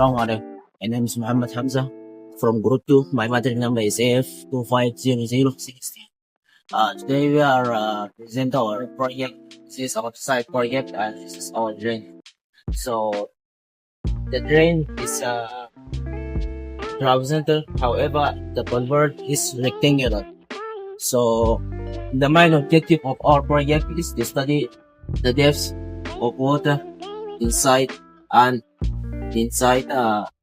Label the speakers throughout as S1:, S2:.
S1: Assalamualaikum. My name is Muhammad Hamza from Group 2. My matric number is AF250016. Today we are present our project. This is our side project and this is our drain. So the drain is horizontal, however the culvert is rectangular. So the main objective of our project is to study the depths of water inside and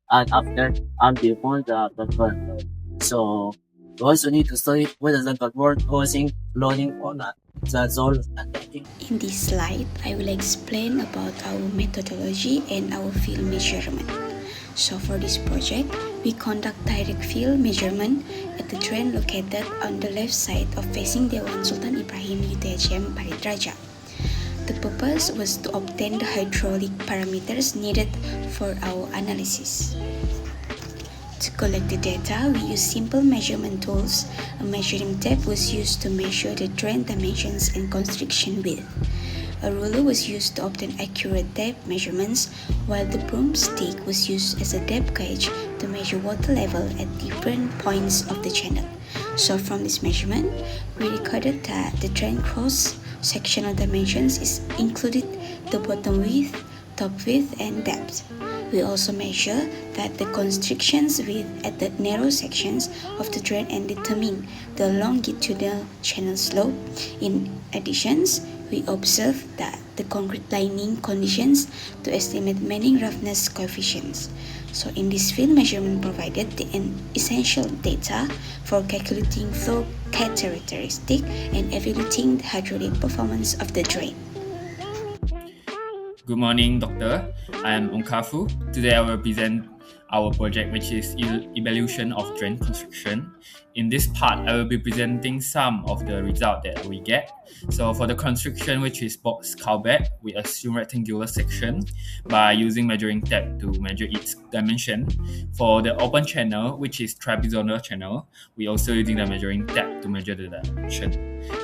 S1: after and before the culvert. So we also need to study whether the culvert causing flooding or not. That's all.
S2: In this slide, I will explain about our methodology and our field measurement. So for this project, we conduct direct field measurement at the drain located on the left side of facing Dewan Sultan Ibrahim UTHM Paritraja. The purpose was to obtain the hydraulic parameters needed for our analysis. To collect the data, we use simple measurement tools. A measuring tape was used to measure the drain dimensions and constriction width. A ruler was used to obtain accurate depth measurements, while the broomstick was used as a depth gauge to measure water level at different points of the channel. So from this measurement, we recorded that the drain cross-sectional dimensions is included the bottom width, top width, and depth. We also measure that the constrictions width at the narrow sections of the drain and determine the longitudinal channel slope. In addition, we observe that the concrete lining conditions to estimate Manning roughness coefficients. So in this field measurement provided the essential data for calculating flow characteristic and evaluating the hydraulic performance of the drain.
S3: Good morning, Doctor. I am Onkafu. Today I will present our project, which is evaluation of drain construction. In this part, I will be presenting some of the results that we get. So for the construction, which is box culvert, we assume rectangular section by using measuring tape to measure its dimension. For the open channel, which is trapezoidal channel, we also using the measuring tape to measure the dimension.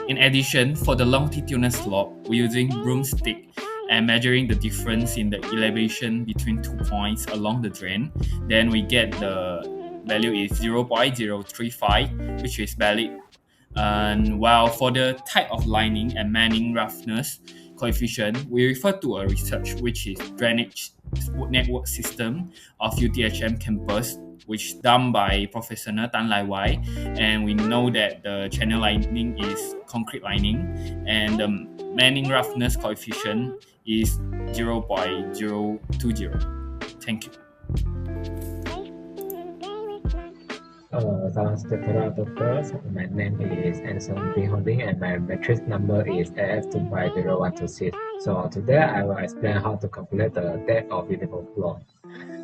S3: In addition, for the longitudinal slope, we're using broomstick and measuring the difference in the elevation between 2 points along the drain. Then we get the value is 0.035, which is valid. And while for the type of lining and Manning roughness coefficient, we refer to a research which is drainage network system of UTHM campus, which done by Professor Tan Lai Wai, and we know that the channel lining is concrete lining and the Manning roughness coefficient is 0.020. Thank you.
S4: Doctor. My name is Anson B. Holding and my matric number is AF250126. So today I will explain how to calculate the depth of uniform flow.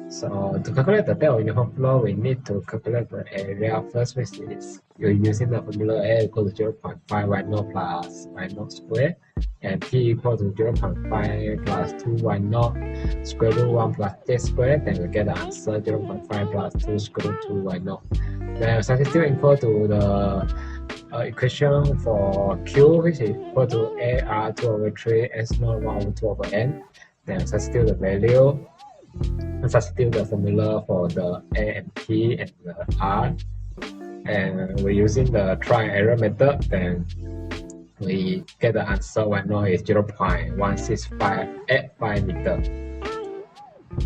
S4: So to calculate the depth of uniform flow, we need to calculate the area first, which is you're using the formula A equal to 0.5 y naught plus y naught square and P equal to 0.5 plus 2 y naught square root 1 plus t square. Then we get the answer 0.5 plus 2 square root 2 y naught. Then substitute equal to the equation for Q, which is equal to AR 2 over 3 S naught 1 over 2 over N. Then substitute the value. Substitute the formula for the A and P and the R, and we're using the try and error method. Then we get the answer y naught is 0.16585 meter.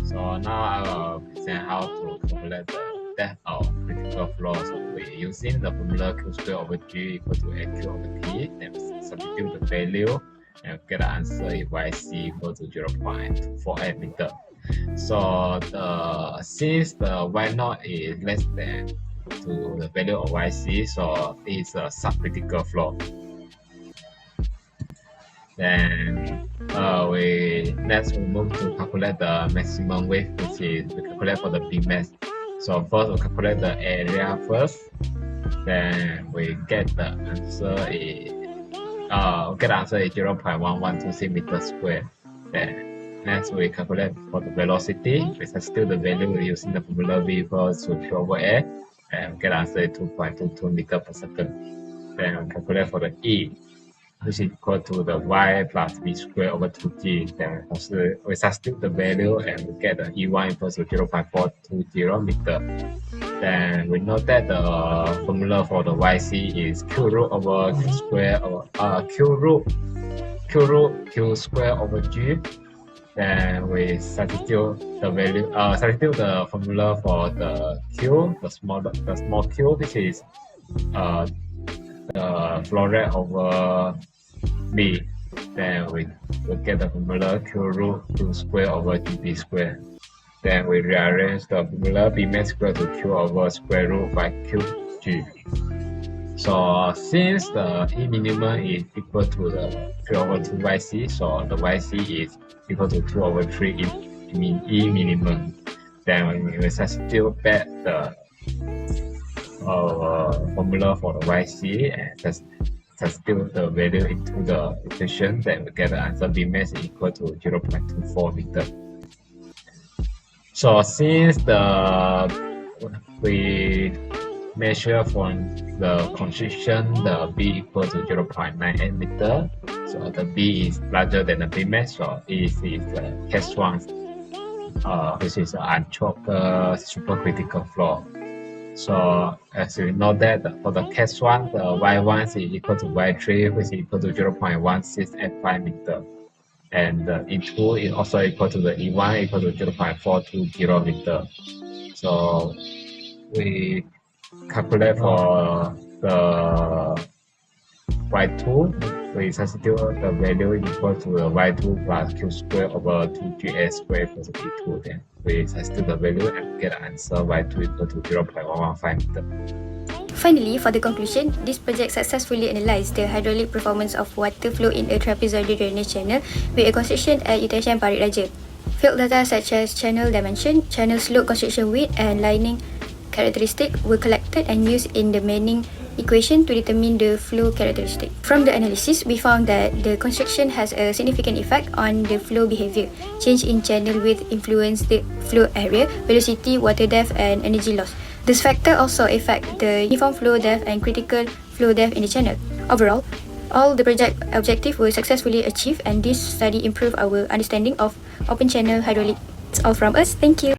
S4: So now I will present how to calculate the depth of critical flow. So we're using the formula Q square over G equal to AQ over T. Then substitute the value and get the answer is YC equal to 0.248 meter. So since the y naught is less than to the value of YC, so it's a subcritical flow. Then next we move to calculate the maximum width, which is we calculate for the beam mass. So first we calculate the area first. Then we get the answer is 0.1126 meters square. Then next, we calculate for the velocity. We substitute the value using the formula V equals to Q over A, and we get answer 2.22 meters per second. Then we calculate for the E. which is equal to the y plus b squared over 2g. Then also we substitute the value and we get the E1 equals to 0.420 meter. Then we know that the formula for the YC is q root over q square over q root q square over g. Then we substitute the value substitute the formula for the q, the small q, which is the flow rate over b. Then we get the formula q root q square over gb square. Then we rearrange the formula b max equal to q over square root by qg. So since the E minimum is equal to the 3 over 2 YC, so the YC is equal to 2 over 3 E minimum. Then we substitute back the formula for the YC and substitute the value into the equation, then we get the answer B max is equal to 0.24 meter. So since we measure from the constriction, the B equal to 0.98 meter, so the B is larger than the B max, so it is the case 1, which is an unchoked supercritical flow. So as we know that for the case 1, the Y1 is equal to Y3, which is equal to 0.1685 meter. And the E2 is also equal to the E1 equal to 0.420 meter. So we calculate for the Y2, we substitute the value equal to the Y2 plus Q square over 2GS square equals to E2. Then we substitute the value and get the answer Y2 equal to 0.115 meter.
S5: Finally, for the conclusion, this project successfully analysed the hydraulic performance of water flow in a trapezoidal drainage channel with a construction at Yutashan Parit Raja. Field data such as channel dimension, channel slope, construction width and lining characteristic were collected and used in the Manning equation to determine the flow characteristic. From the analysis, we found that the construction has a significant effect on the flow behaviour. Change in channel width influence the flow area, velocity, water depth and energy loss. This factor also affect the uniform flow depth and critical flow depth in the channel. Overall, all the project objectives were successfully achieved and this study improved our understanding of open channel hydraulics. That's all from us. Thank you.